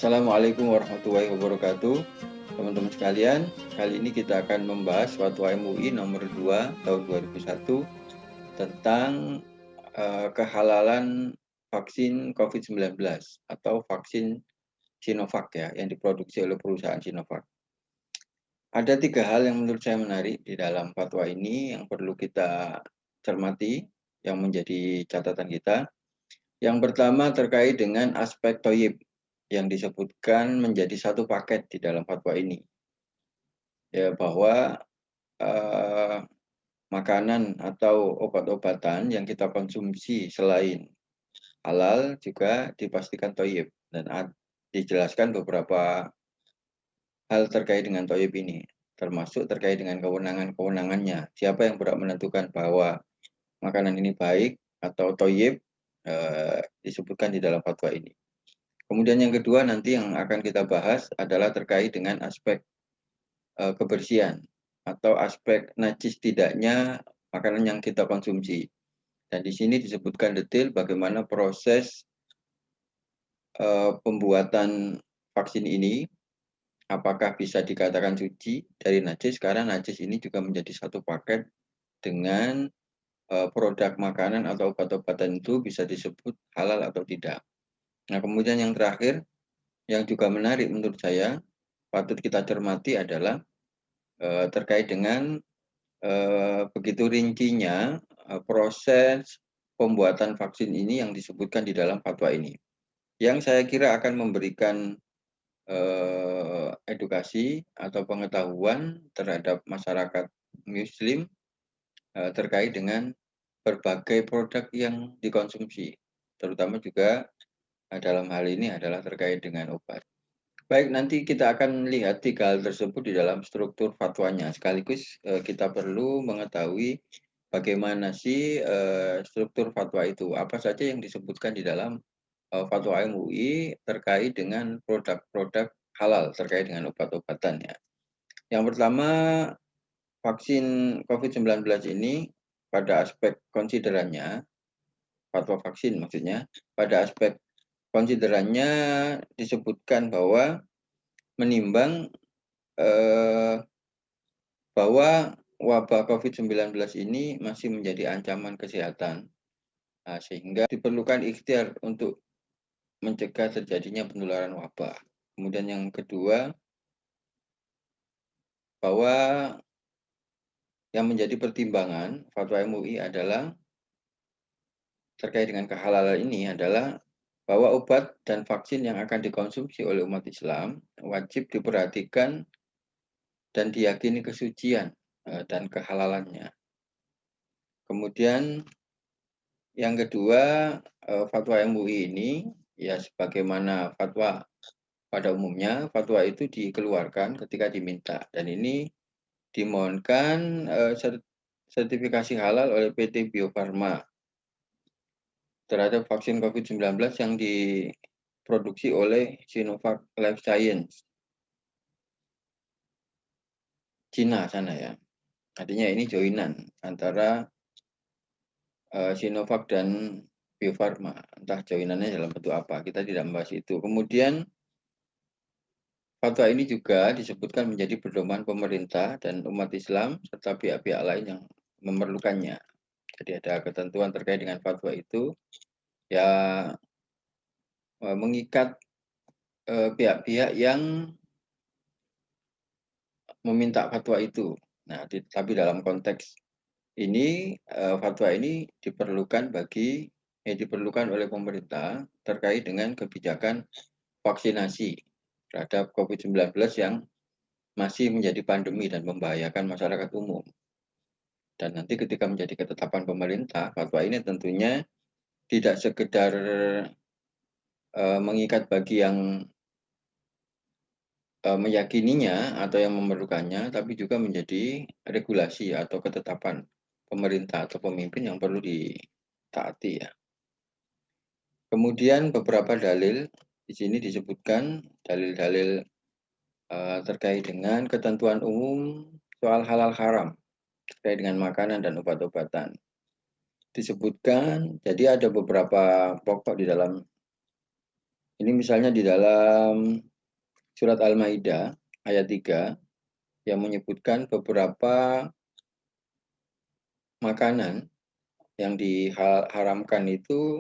Assalamualaikum warahmatullahi wabarakatuh. Teman-teman sekalian, kali ini kita akan membahas Fatwa MUI nomor 2 tahun 2001 tentang kehalalan vaksin COVID-19 atau vaksin Sinovac ya, yang diproduksi oleh perusahaan Sinovac. Ada 3 hal yang menurut saya menarik di dalam fatwa ini yang perlu kita cermati, yang menjadi catatan kita. Yang pertama terkait dengan aspek toyib yang disebutkan menjadi satu paket di dalam fatwa ini. Ya, bahwa makanan atau obat-obatan yang kita konsumsi selain halal juga dipastikan toyib. Dan dijelaskan beberapa hal terkait dengan toyib ini, termasuk terkait dengan kewenangan-kewenangannya. Siapa yang berhak menentukan bahwa makanan ini baik atau toyib, disebutkan di dalam fatwa ini. Kemudian yang kedua nanti yang akan kita bahas adalah terkait dengan aspek kebersihan atau aspek najis tidaknya makanan yang kita konsumsi. Dan di sini disebutkan detail bagaimana proses pembuatan vaksin ini, apakah bisa dikatakan suci dari najis, karena najis ini juga menjadi satu paket dengan produk makanan atau obat-obatan itu bisa disebut halal atau tidak. Nah, kemudian yang terakhir, yang juga menarik menurut saya, patut kita cermati adalah terkait dengan begitu rincinya proses pembuatan vaksin ini yang disebutkan di dalam fatwa ini. Yang saya kira akan memberikan edukasi atau pengetahuan terhadap masyarakat muslim terkait dengan berbagai produk yang dikonsumsi, terutama juga dalam hal ini adalah terkait dengan obat. Baik, nanti kita akan lihat 3 hal tersebut di dalam struktur fatwanya. Sekaligus kita perlu mengetahui bagaimana sih struktur fatwa itu. Apa saja yang disebutkan di dalam fatwa MUI terkait dengan produk-produk halal terkait dengan obat-obatannya. Yang pertama, vaksin COVID-19 ini pada aspek konsiderannya, fatwa vaksin maksudnya, pada aspek konsiderannya disebutkan bahwa menimbang bahwa wabah COVID-19 ini masih menjadi ancaman kesehatan, sehingga diperlukan ikhtiar untuk mencegah terjadinya penularan wabah. Kemudian yang kedua, bahwa yang menjadi pertimbangan fatwa MUI adalah terkait dengan kehalalan ini adalah bahwa obat dan vaksin yang akan dikonsumsi oleh umat Islam wajib diperhatikan dan diyakini kesucian dan kehalalannya. Kemudian yang kedua, fatwa MUI ini ya sebagaimana fatwa pada umumnya, fatwa itu dikeluarkan ketika diminta, dan ini dimohonkan sertifikasi halal oleh PT Bio Farma terhadap vaksin COVID-19 yang diproduksi oleh Sinovac Life Science Cina sana ya. Artinya ini joinan antara Sinovac dan Bio Farma. Entah joinannya dalam bentuk apa, kita tidak membahas itu. Kemudian fatwa ini juga disebutkan menjadi pedoman pemerintah dan umat Islam serta pihak-pihak lain yang memerlukannya. Jadi ada ketentuan terkait dengan fatwa itu ya, mengikat pihak-pihak yang meminta fatwa itu. Nah, tapi dalam konteks ini fatwa ini diperlukan oleh pemerintah terkait dengan kebijakan vaksinasi terhadap COVID-19 yang masih menjadi pandemi dan membahayakan masyarakat umum. Dan nanti ketika menjadi ketetapan pemerintah, fatwa ini tentunya tidak sekedar mengikat bagi yang meyakininya atau yang memerlukannya, tapi juga menjadi regulasi atau ketetapan pemerintah atau pemimpin yang perlu ditaati ya. Kemudian beberapa dalil di sini disebutkan dalil-dalil terkait dengan ketentuan umum soal halal haram terkait dengan makanan dan obat-obatan. Disebutkan, jadi ada beberapa pokok di dalam Ini misalnya di dalam surat Al-Maidah ayat 3 yang menyebutkan beberapa makanan yang diharamkan itu,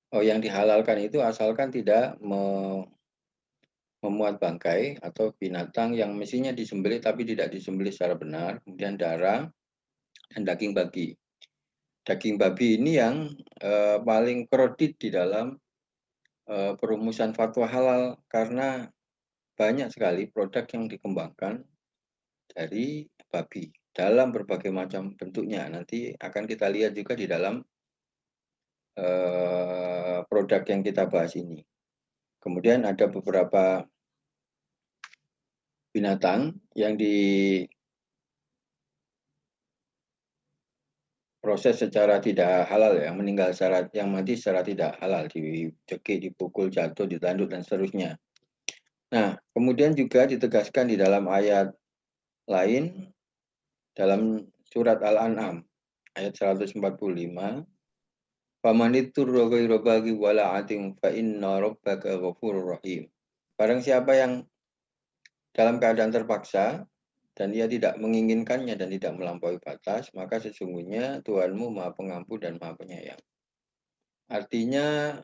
yang dihalalkan itu asalkan tidak memuat bangkai atau binatang yang mestinya disembelih tapi tidak disembelih secara benar, kemudian darah dan daging babi. Daging babi ini yang paling kredit di dalam perumusan fatwa halal karena banyak sekali produk yang dikembangkan dari babi dalam berbagai macam bentuknya. Nanti akan kita lihat juga di dalam produk yang kita bahas ini. Kemudian ada beberapa binatang yang diproses secara tidak halal, yang meninggal yang mati secara tidak halal, dicekik, dipukul, jatuh, ditanduk dan seterusnya. Nah, kemudian juga ditegaskan di dalam ayat lain dalam surat Al-An'am ayat 145, "Famaniturra ghairu baghi wala 'atin fa inna rabbaka ghafurur rahim." Barang siapa yang dalam keadaan terpaksa dan ia tidak menginginkannya dan tidak melampaui batas, maka sesungguhnya Tuhanmu Maha Pengampun dan Maha Penyayang. Artinya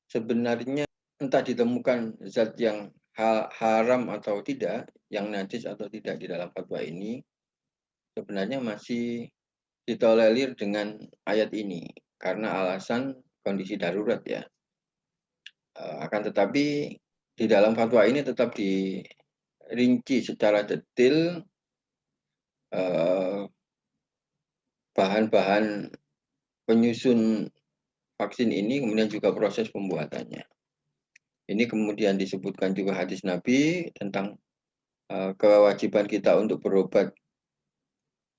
sebenarnya entah ditemukan zat yang haram atau tidak, yang najis atau tidak di dalam fatwa ini, sebenarnya masih ditolerir dengan ayat ini karena alasan kondisi darurat ya. Akan tetapi di dalam fatwa ini tetap dirinci secara detail bahan-bahan penyusun vaksin ini, kemudian juga proses pembuatannya. Ini kemudian disebutkan juga hadis Nabi tentang kewajiban kita untuk berobat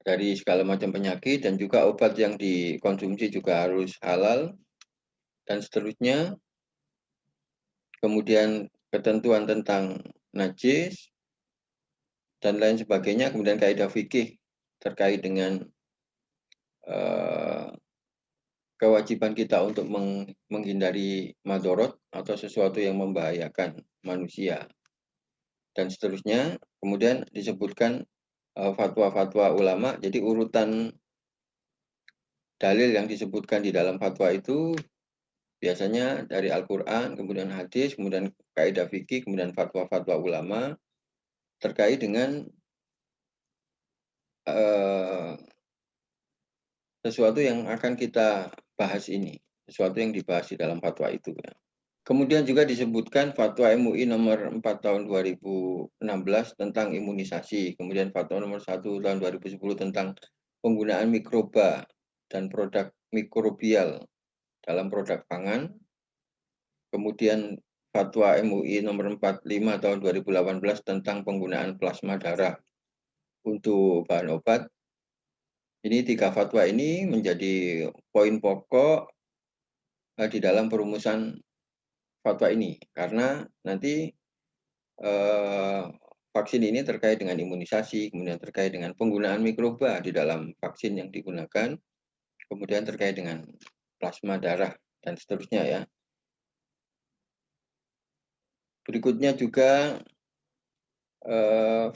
dari segala macam penyakit dan juga obat yang dikonsumsi juga harus halal dan seterusnya. Kemudian ketentuan tentang najis dan lain sebagainya, kemudian kaidah fikih terkait dengan kewajiban kita untuk menghindari madorot atau sesuatu yang membahayakan manusia dan seterusnya. Kemudian disebutkan fatwa-fatwa ulama. Jadi urutan dalil yang disebutkan di dalam fatwa itu biasanya dari Al-Quran, kemudian hadis, kemudian kaidah fikih, kemudian fatwa-fatwa ulama terkait dengan sesuatu yang akan kita bahas ini, sesuatu yang dibahas di dalam fatwa itu. Ya. Kemudian juga disebutkan fatwa MUI nomor 4 tahun 2016 tentang imunisasi, kemudian fatwa nomor 1 tahun 2010 tentang penggunaan mikroba dan produk mikrobial dalam produk pangan, kemudian fatwa MUI nomor 45 tahun 2018 tentang penggunaan plasma darah untuk bahan obat. Ini 3 fatwa ini menjadi poin pokok di dalam perumusan fatwa ini, karena nanti vaksin ini terkait dengan imunisasi, kemudian terkait dengan penggunaan mikroba di dalam vaksin yang digunakan, kemudian terkait dengan plasma darah, dan seterusnya ya. Berikutnya juga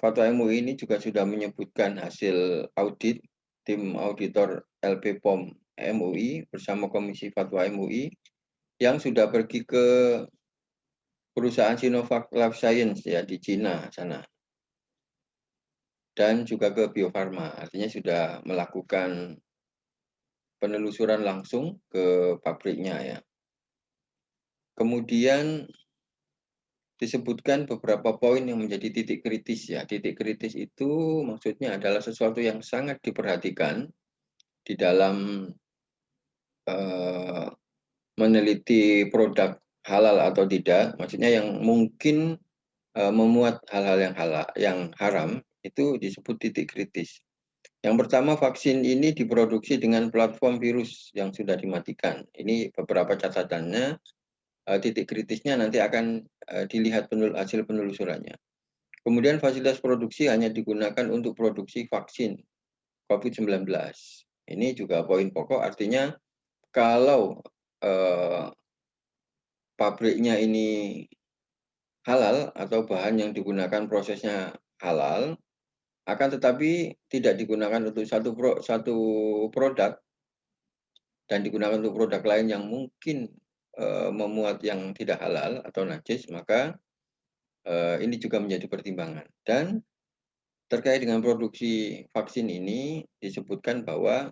fatwa MUI ini juga sudah menyebutkan hasil audit tim auditor LP POM MUI bersama Komisi Fatwa MUI yang sudah pergi ke perusahaan Sinovac Life Science ya di Cina sana dan juga ke Bio Farma, artinya sudah melakukan penelusuran langsung ke pabriknya ya. Kemudian disebutkan beberapa poin yang menjadi titik kritis ya. Titik kritis itu maksudnya adalah sesuatu yang sangat diperhatikan di dalam meneliti produk halal atau tidak. Maksudnya yang mungkin memuat hal-hal yang haram itu disebut titik kritis. Yang pertama, vaksin ini diproduksi dengan platform virus yang sudah dimatikan. Ini beberapa catatannya, titik kritisnya nanti akan dilihat hasil penelusurannya. Kemudian fasilitas produksi hanya digunakan untuk produksi vaksin COVID-19. Ini juga poin pokok, artinya kalau pabriknya ini halal atau bahan yang digunakan prosesnya halal, akan tetapi tidak digunakan untuk satu produk dan digunakan untuk produk lain yang mungkin memuat yang tidak halal atau najis, maka ini juga menjadi pertimbangan. Dan terkait dengan produksi vaksin ini disebutkan bahwa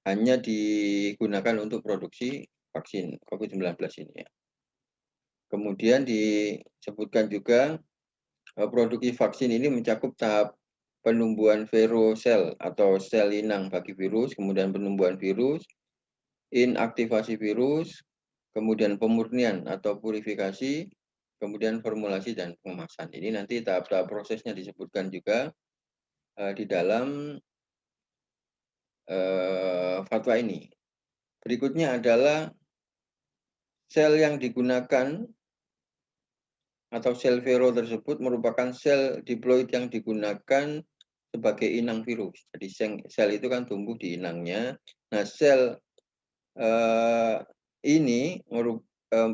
hanya digunakan untuk produksi vaksin COVID-19 ini ya. Kemudian disebutkan juga produksi vaksin ini mencakup tahap penumbuhan virusel atau sel inang bagi virus, kemudian penumbuhan virus, inaktivasi virus, kemudian pemurnian atau purifikasi, kemudian formulasi dan pengemasan. Ini nanti tahap-tahap prosesnya disebutkan juga di dalam fatwa ini. Berikutnya adalah sel yang digunakan atau sel vero tersebut merupakan sel diploid yang digunakan sebagai inang virus. Jadi sel itu kan tumbuh di inangnya. Nah, sel ini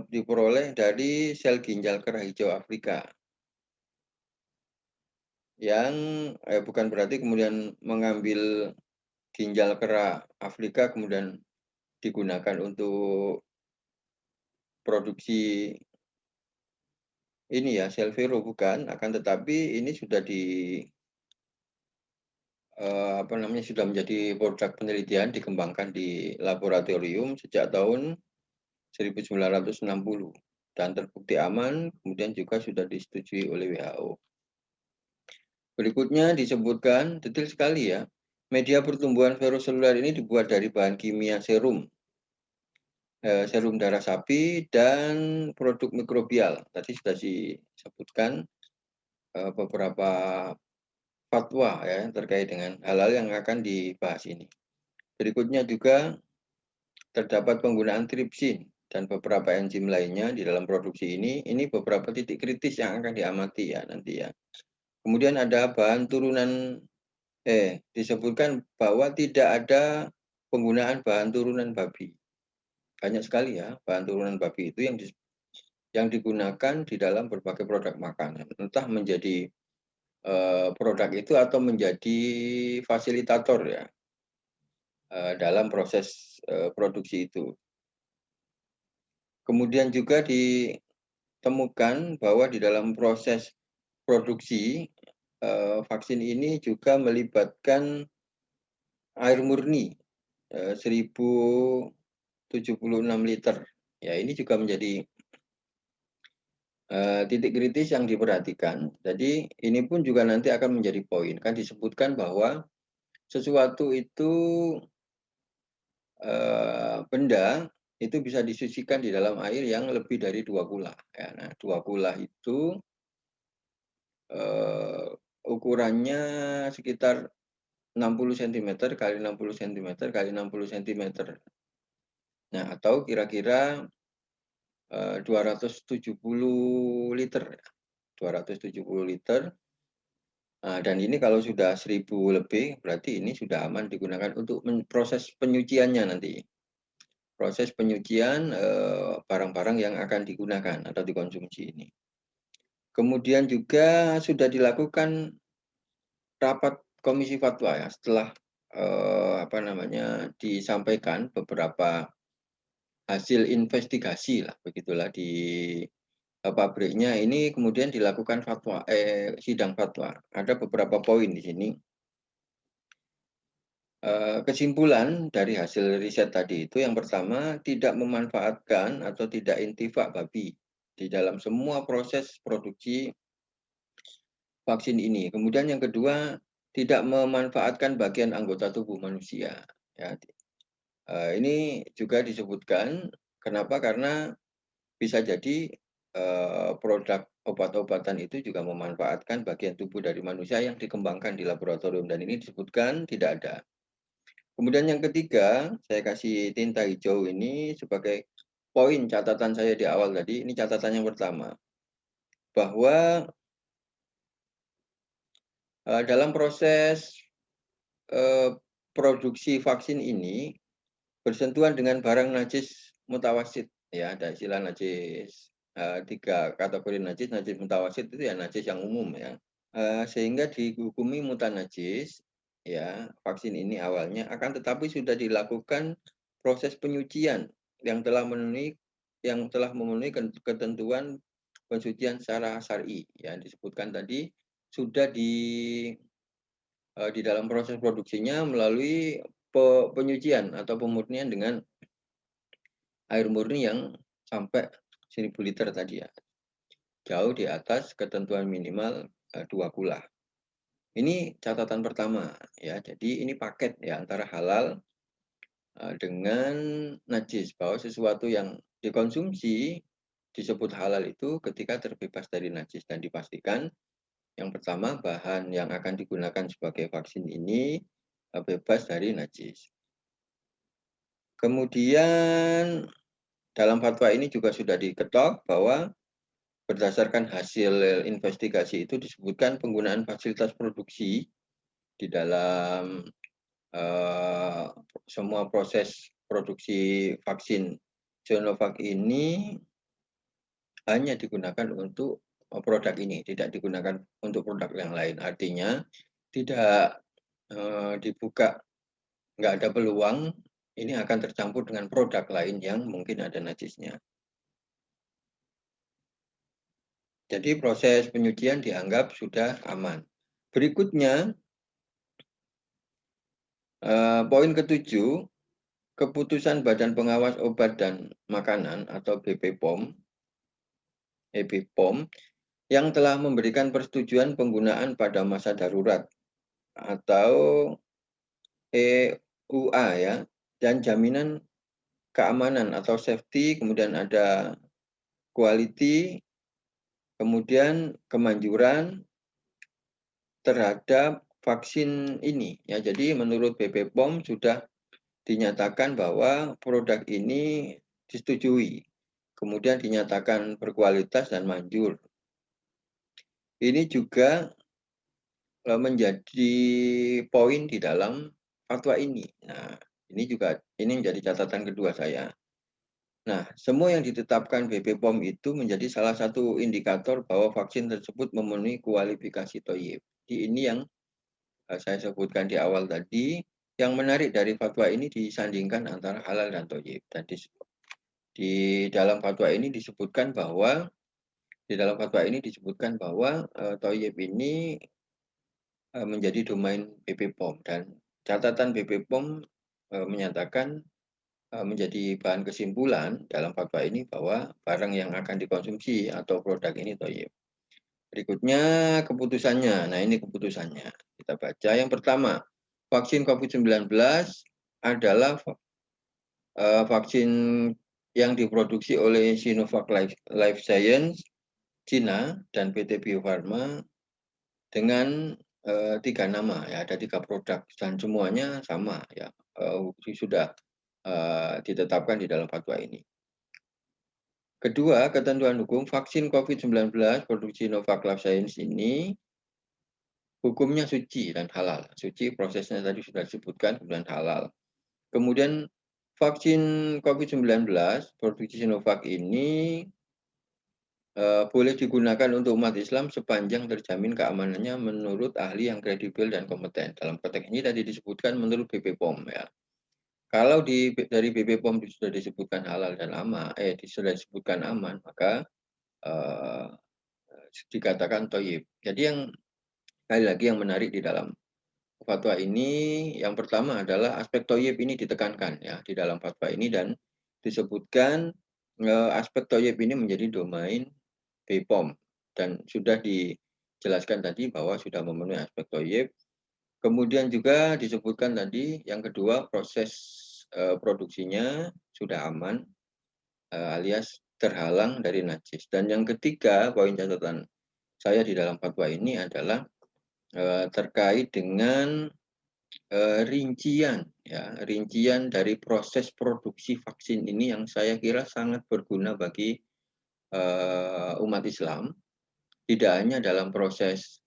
diperoleh dari sel ginjal kera hijau Afrika. Yang bukan berarti kemudian mengambil ginjal kera Afrika kemudian digunakan untuk produksi ini ya sel vero, bukan, akan tetapi ini sudah sudah menjadi produk penelitian dikembangkan di laboratorium sejak tahun 1960 dan terbukti aman, kemudian juga sudah disetujui oleh WHO. Berikutnya disebutkan detail sekali ya. Media pertumbuhan virus seluler ini dibuat dari bahan kimia serum darah sapi dan produk mikrobial. Tadi sudah disebutkan beberapa fatwa ya terkait dengan hal-hal yang akan dibahas ini. Berikutnya juga terdapat penggunaan tripsin dan beberapa enzim lainnya di dalam produksi ini. Ini beberapa titik kritis yang akan diamati ya nanti ya. Kemudian ada bahan turunan disebutkan bahwa tidak ada penggunaan bahan turunan babi. Banyak sekali ya bahan turunan babi itu yang digunakan di dalam berbagai produk makanan. Entah menjadi produk itu atau menjadi fasilitator ya dalam proses produksi itu. Kemudian juga ditemukan bahwa di dalam proses produksi vaksin ini juga melibatkan air murni 1076 liter. Ya, ini juga menjadi titik kritis yang diperhatikan. Jadi ini pun juga nanti akan menjadi poin. Kan disebutkan bahwa sesuatu itu benda itu bisa disucikan di dalam air yang lebih dari 2 kula. Ya, nah, 2 kula itu ukurannya sekitar 60 cm kali 60 cm kali 60 cm. Nah, atau kira-kira 270 liter. 270 liter. Nah, dan ini kalau sudah 1000 lebih, berarti ini sudah aman digunakan untuk proses penyuciannya nanti. Proses penyucian barang-barang yang akan digunakan atau dikonsumsi ini. Kemudian juga sudah dilakukan rapat komisi fatwa ya setelah disampaikan beberapa hasil investigasi lah begitulah di pabriknya ini kemudian dilakukan sidang fatwa. Ada beberapa poin di sini. Kesimpulan dari hasil riset tadi itu yang pertama tidak memanfaatkan atau tidak intifak babi di dalam semua proses produksi vaksin ini. Kemudian yang kedua tidak memanfaatkan bagian anggota tubuh manusia. Ya, ini juga disebutkan kenapa? Karena bisa jadi produk obat-obatan itu juga memanfaatkan bagian tubuh dari manusia yang dikembangkan di laboratorium dan ini disebutkan tidak ada. Kemudian yang ketiga, saya kasih tinta hijau ini sebagai poin catatan saya di awal tadi. Ini catatan yang pertama, bahwa dalam proses produksi vaksin ini bersentuhan dengan barang najis mutawasid ya, ada istilah najis, 3 kategori najis, najis mutawasid itu ya najis yang umum ya. Sehingga dihukumi mutanajis, ya, vaksin ini awalnya, akan tetapi sudah dilakukan proses penyucian yang telah memenuhi ketentuan pensucian secara syar'i, yang disebutkan tadi, sudah di dalam proses produksinya melalui penyucian atau pemurnian dengan air murni yang sampai 1.000 liter tadi ya, jauh di atas ketentuan minimal 2 kula. Ini catatan pertama ya. Jadi ini paket ya antara halal dengan najis, bahwa sesuatu yang dikonsumsi disebut halal itu ketika terbebas dari najis dan dipastikan yang pertama bahan yang akan digunakan sebagai vaksin ini bebas dari najis. Kemudian dalam fatwa ini juga sudah diketok bahwa berdasarkan hasil investigasi itu disebutkan penggunaan fasilitas produksi di dalam semua proses produksi vaksin Sinovac ini hanya digunakan untuk produk ini, tidak digunakan untuk produk yang lain. Artinya tidak dibuka, nggak ada peluang ini akan tercampur dengan produk lain yang mungkin ada najisnya. Jadi proses penyucian dianggap sudah aman. Berikutnya, poin ketujuh, keputusan Badan Pengawas Obat dan Makanan atau BPOM, yang telah memberikan persetujuan penggunaan pada masa darurat atau EUA ya, dan jaminan keamanan atau safety, kemudian ada quality, kemudian kemanjuran terhadap vaksin ini ya. Jadi menurut BPOM sudah dinyatakan bahwa produk ini disetujui, kemudian dinyatakan berkualitas dan manjur. Ini juga menjadi poin di dalam fatwa ini. Nah, ini menjadi catatan kedua saya. Nah, semua yang ditetapkan BPOM itu menjadi salah satu indikator bahwa vaksin tersebut memenuhi kualifikasi Thayyib. Ini yang saya sebutkan di awal tadi, yang menarik dari fatwa ini disandingkan antara halal dan Thayyib. Dan di dalam fatwa ini disebutkan bahwa Thayyib ini menjadi domain BPOM, dan catatan BPOM menyatakan menjadi bahan kesimpulan dalam fatwa ini bahwa barang yang akan dikonsumsi atau produk ini Thayyib. Berikutnya keputusannya. Nah, ini keputusannya. Kita baca. Yang pertama, vaksin COVID-19 adalah vaksin yang diproduksi oleh Sinovac Life Science Cina dan PT Bio Farma dengan 3 nama ya, ada 3 produk dan semuanya sama ya, sudah ditetapkan di dalam fatwa ini. Kedua, ketentuan hukum vaksin COVID-19 produksi Sinovac Life Science ini hukumnya suci dan halal. Suci prosesnya tadi sudah disebutkan, kemudian halal. Kemudian vaksin COVID-19 produksi Sinovac ini boleh digunakan untuk umat Islam sepanjang terjamin keamanannya menurut ahli yang kredibel dan kompeten. Dalam konteks ini tadi disebutkan menurut BPOM ya. Kalau dari BPOM sudah disebutkan halal dan aman, sudah disebutkan aman, maka dikatakan Thayyib. Jadi yang sekali lagi yang menarik di dalam fatwa ini, yang pertama adalah aspek Thayyib ini ditekankan ya di dalam fatwa ini, dan disebutkan aspek Thayyib ini menjadi domain BPOM dan sudah dijelaskan tadi bahwa sudah memenuhi aspek Thayyib. Kemudian juga disebutkan tadi yang kedua, proses produksinya sudah aman alias terhalang dari najis. Dan yang ketiga, poin catatan saya di dalam fatwa ini adalah terkait dengan rincian dari proses produksi vaksin ini yang saya kira sangat berguna bagi umat Islam, tidak hanya dalam proses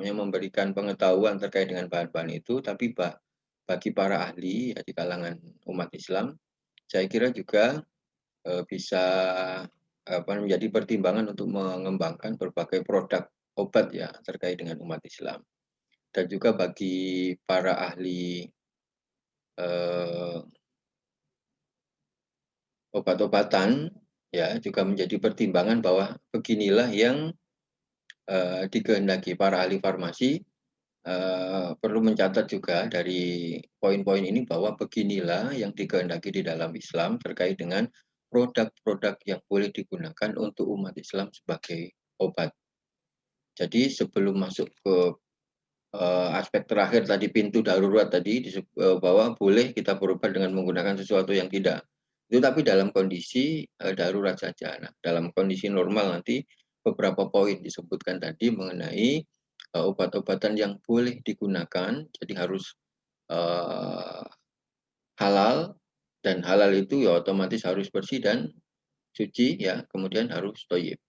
memberikan pengetahuan terkait dengan bahan-bahan itu, tapi bagi para ahli ya, di kalangan umat Islam saya kira juga bisa menjadi pertimbangan untuk mengembangkan berbagai produk obat ya terkait dengan umat Islam. Dan juga bagi para ahli obat-obatan ya juga menjadi pertimbangan bahwa beginilah yang dikehendaki para ahli farmasi. Perlu mencatat juga dari poin-poin ini bahwa beginilah yang dikehendaki di dalam Islam terkait dengan produk-produk yang boleh digunakan untuk umat Islam sebagai obat. Jadi sebelum masuk ke aspek terakhir tadi, pintu darurat tadi, bahwa boleh kita berobat dengan menggunakan sesuatu yang tidak. Itu tapi dalam kondisi darurat saja. Nah, dalam kondisi normal nanti beberapa poin disebutkan tadi mengenai obat-obatan yang boleh digunakan, jadi harus halal, dan halal itu ya otomatis harus bersih dan suci ya, kemudian harus thayyib.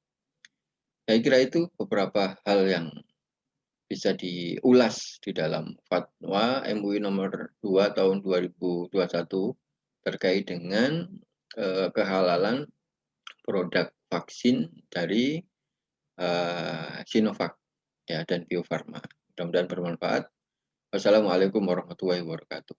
Saya kira itu beberapa hal yang bisa diulas di dalam Fatwa MUI nomor 2 tahun 2021 terkait dengan kehalalan produk vaksin dari Sinovac ya dan Bio Farma. Mudah-mudahan bermanfaat. Wassalamualaikum warahmatullahi wabarakatuh.